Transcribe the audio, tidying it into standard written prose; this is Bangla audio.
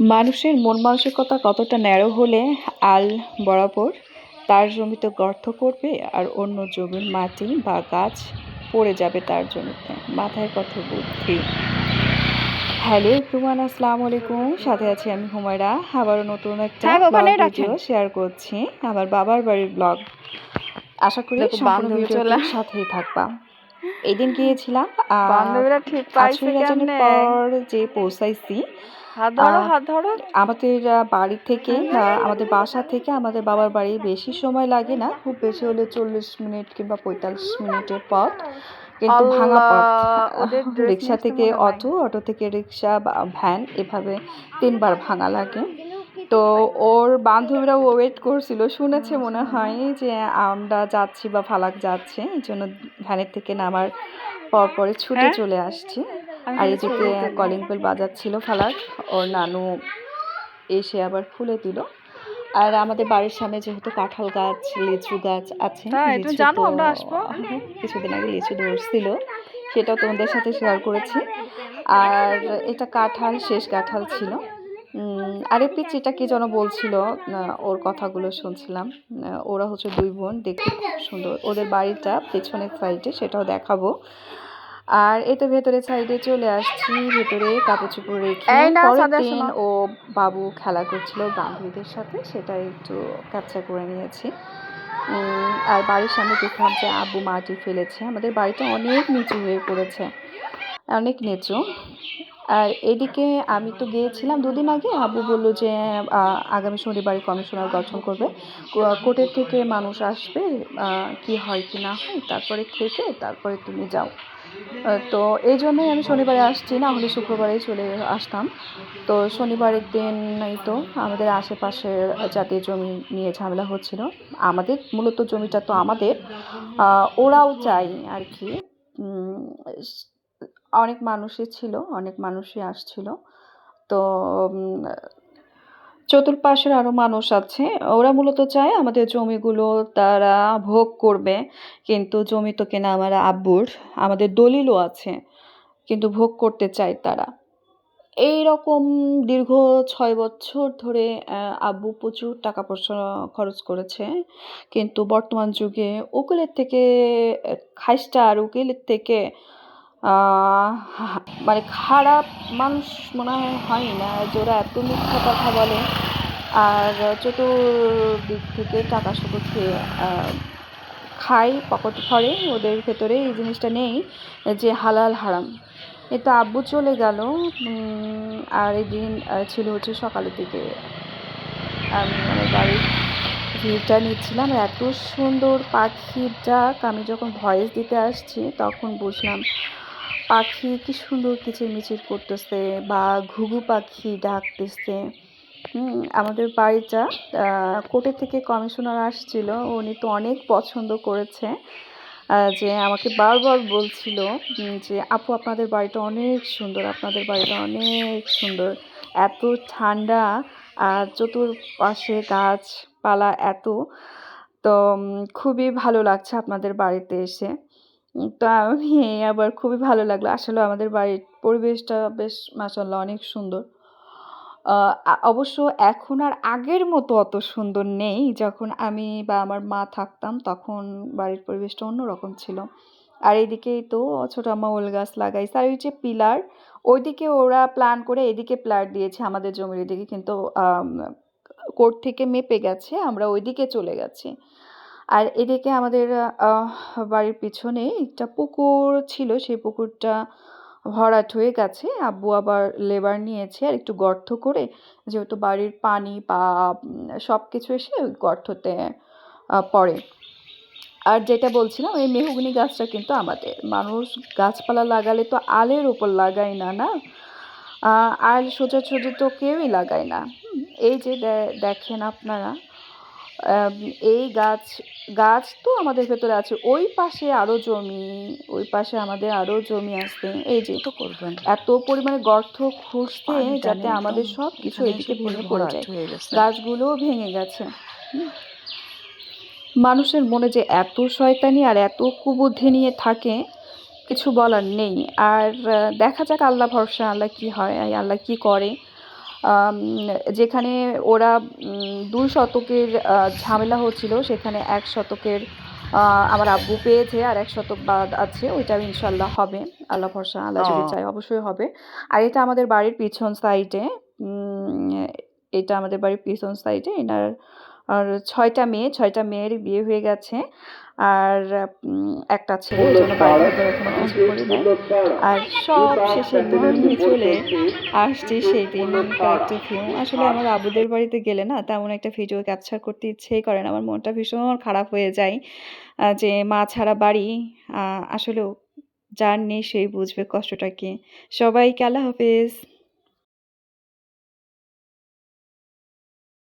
মানুষের মন মানসিকতা কতটা ন্যারো হলে আল বরাবর তার জমিতে গর্ত করবে আর অন্য জমির মাটি বা গাছ পড়ে যাবে তার জমিতে। মাথায় কত বুদ্ধি। হ্যালো এভরিওয়ান, আসসালামু আলাইকুম। সাথে আছি আমি হুমায়রা। আবারও নতুন একটা ব্লগ ভিডিও শেয়ার করছি, আমার বাবার বাড়ির ব্লগ। আশা করি সম্পূর্ণ ভিডিওটির সাথেই থাকবা। এই দিন গিয়েছিলাম আছুরি আজানের পর যে পৌঁছাইছি আমাদের বাড়ি থেকে বা আমাদের বাসা থেকে আমাদের বাবার বাড়ি বেশি সময় লাগে না, খুব বেশি হলে 40 মিনিট কিংবা 45 মিনিটের পথ, কিন্তু ভাঙা পথ। রিক্সা থেকে অটো থেকে রিক্সা বা ভ্যান এভাবে 3বার ভাঙা লাগে। তো ওর বান্ধবীরা ওয়েট করছিল, শুনেছে মনে হয় যে আমরা যাচ্ছি বা ফালাক যাচ্ছে, এই জন্য ভ্যানের থেকে নামার পরে ছুটে চলে আসছি। আর এদিকে কলিং বেল বাজাচ্ছিল ফালাক, ওর নানু এসে আবার খুলে দিল। আর আমাদের বাড়ির সামনে যেহেতু কাঁঠাল গাছ, লিচু গাছ আছে, কিছুদিন আগে লিচু ধরছিল, সেটাও তোমাদের সাথে শেয়ার করেছি। আর এটা কাঁঠাল, শেষ কাঁঠাল ছিল। আরে পিচ, এটা কি যেন বলছিল, ওর কথাগুলো শুনছিলাম। ওরা হচ্ছে 2 বোন, দেখতে খুব সুন্দর। ওদের বাড়িটা পেছনের সাইডে, সেটাও দেখাবো। আর এতে ভেতরের সাইডে চলে আসছি, ভেতরে কাপড় চোপড় রেখে পরের দিন ও বাবু খেলা করছিল বান্ধবীদের সাথে, সেটা একটু ক্যাপচার করে নিয়েছি। আর বাড়ির সামনে দেখলাম যে আব্বু মাটি ফেলেছে। আমাদের বাড়িটা অনেক নিচু হয়ে পড়েছে, অনেক নিচু। আর এদিকে আমি তো গিয়েছিলাম 2 দিন আগে। আব্বু বললো যে আগামী শনিবারে কমিশনার গঠন করবে, কোর্টের থেকে মানুষ আসবে, কি হয় কি না হয় তারপরে থেকে তারপরে তুমি যাও। তো এই জন্যই আমি শনিবারে আসছি, না হলে শুক্রবারেই চলে আসতাম। তো শনিবারের দিনই তো আমাদের আশেপাশের যাদের জমি নিয়ে ঝামেলা হচ্ছিল, আমাদের মূলত জমিটা তো আমাদের, ওরাও চাই আর কি। অনেক মানুষই ছিল, অনেক মানুষই আসছিল। তো চতুর্পাশের আরও মানুষ আছে, ওরা মূলত চায় আমাদের জমিগুলো তারা ভোগ করবে, কিন্তু জমি তো কেনা আমার আব্বুর, আমাদের দলিলও আছে, কিন্তু ভোগ করতে চায় তারা। এই রকম দীর্ঘ 6 বছর ধরে আব্বু প্রচুর টাকা পয়সা খরচ করেছে, কিন্তু বর্তমান যুগে উকিলের থেকে খাইস্টা আর উকিলের থেকে মানে খারাপ মানুষ মনে হয় না, যে ওরা এত মিথ্যা কথা বলে আর চতুর্দিক থেকে টাকা শুধু খেয়ে খায়, পকেট ভরে। ওদের ভেতরে এই জিনিসটা নেই যে হালাল হারাম। তো আব্বু চলে গেল। আর এই দিন ছিল হচ্ছে সকালের দিকে আমি আমার বাড়ির ভিউটা নিচ্ছিলাম। এত সুন্দর পাখির ডাক, আমি যখন ভয়েস দিতে আসছি তখন বুঝলাম পাখি কি সুন্দর কিচিরমিচির করতেছে, বা ঘুঘু পাখি ডাকতেছে। আমাদের বাড়িটা কোর্টের থেকে কমিশনার আসছিল, উনি তো অনেক পছন্দ করেছে, যে আমাকে বারবার বলছিল যে আপু আপনাদের বাড়িটা অনেক সুন্দর, আপনাদের বাড়িটা অনেক সুন্দর, এত ঠান্ডা আর চতুর্পাশে গাছপালা এত। তো খুবই ভালো লাগছে আপনাদের বাড়িতে এসে। তো আমি আবার খুবই ভালো লাগলো। আসলে আমাদের বাড়ির পরিবেশটা বেশ মাশাআল্লাহ অনেক সুন্দর। অবশ্য এখন আর আগের মতো অত সুন্দর নেই। যখন আমি বা আমার মা থাকতাম তখন বাড়ির পরিবেশটা অন্যরকম ছিল। আর এদিকেই তো ছোট আম্মা ওল গাছ লাগাইছে। আর ওই যে পিলার, ওইদিকে ওরা প্ল্যান করে এদিকে পিলার দিয়েছে আমাদের জমির এদিকে, কিন্তু কোর্ট থেকে মেপে গেছে, আমরা ওইদিকে চলে গেছি। আর এদিকে আমাদের বাড়ির পিছনে একটা পুকুর ছিল, সেই পুকুরটা ভরাট হয়ে গেছে। আব্বু আবার লেবার নিয়েছে আর একটু গর্ত করে, যেহেতু বাড়ির পানি বা সব কিছু এসে ওই গর্ততে পড়ে। আর যেটা বলছিলাম, এই মেহগনি গাছটা কিন্তু আমাদের। মানুষ গাছপালা লাগালে তো আলের ওপর লাগায় না, না আল সোজাসুজি তো কেউই লাগায় না। এই যে দেখেন আপনারা, এই গাছ তো আমাদের ভেতরে আছে। ওই পাশে আরো জমি, ওই পাশে আমাদের আরো জমি আছে। এই যে তো করবেন এত পরিমাণে গর্ত খুঁড়ছে যাতে আমাদের সব কিছু এদিকে ভেঙে পড়ে যায়, গাছগুলোও ভেঙে গেছে। মানুষের মনে যে এত শয়তানি আর এত কুবুদ্ধি নিয়ে থাকে, কিছু বলার নেই। আর দেখা যাক, আল্লাহ ভরসা, আল্লাহ কি হয়, আল্লাহ কি করে। আম যেখানে ওরা ২ শতকের ঝামেলা হচ্ছিল, সেখানে ১ শতকের আ আমার আব্বু পেয়েছে, আর ১ শতক বাদ আছে। ওইটাও ইনশাআল্লাহ হবে। আল্লাহ ভরসা, আল্লাহ যদি ও চায় অবশ্যই হবে। আর এটা আমাদের বাড়ির পিছন সাইডে। উম এটা আমাদের বাড়ির পিছন সাইডে। আর ৬ টা মেয়ে, ৬ টা মেয়েরই বিয়ে হয়ে গেছে। আর ১ টা ছেলে। এজন্য বাড়িঘর দর এখনো কিছু করি নাই। আর সব শেষে বাহিরে চলে আসছি সেই দিনকার একটা ভিউ। আসলে আমার আবুদের বাড়িতে গেলে না তেমন একটা ভিডিও ক্যাপচার করতে ইচ্ছেই করে না। আমার মনটা ভীষণ খারাপ হয়ে যায়। যে মা ছাড়া বাড়ি, আ আসলেও যার নেই সেই বুঝবে কষ্টটা কি। সবাইকে আল্লাহ হাফেজ।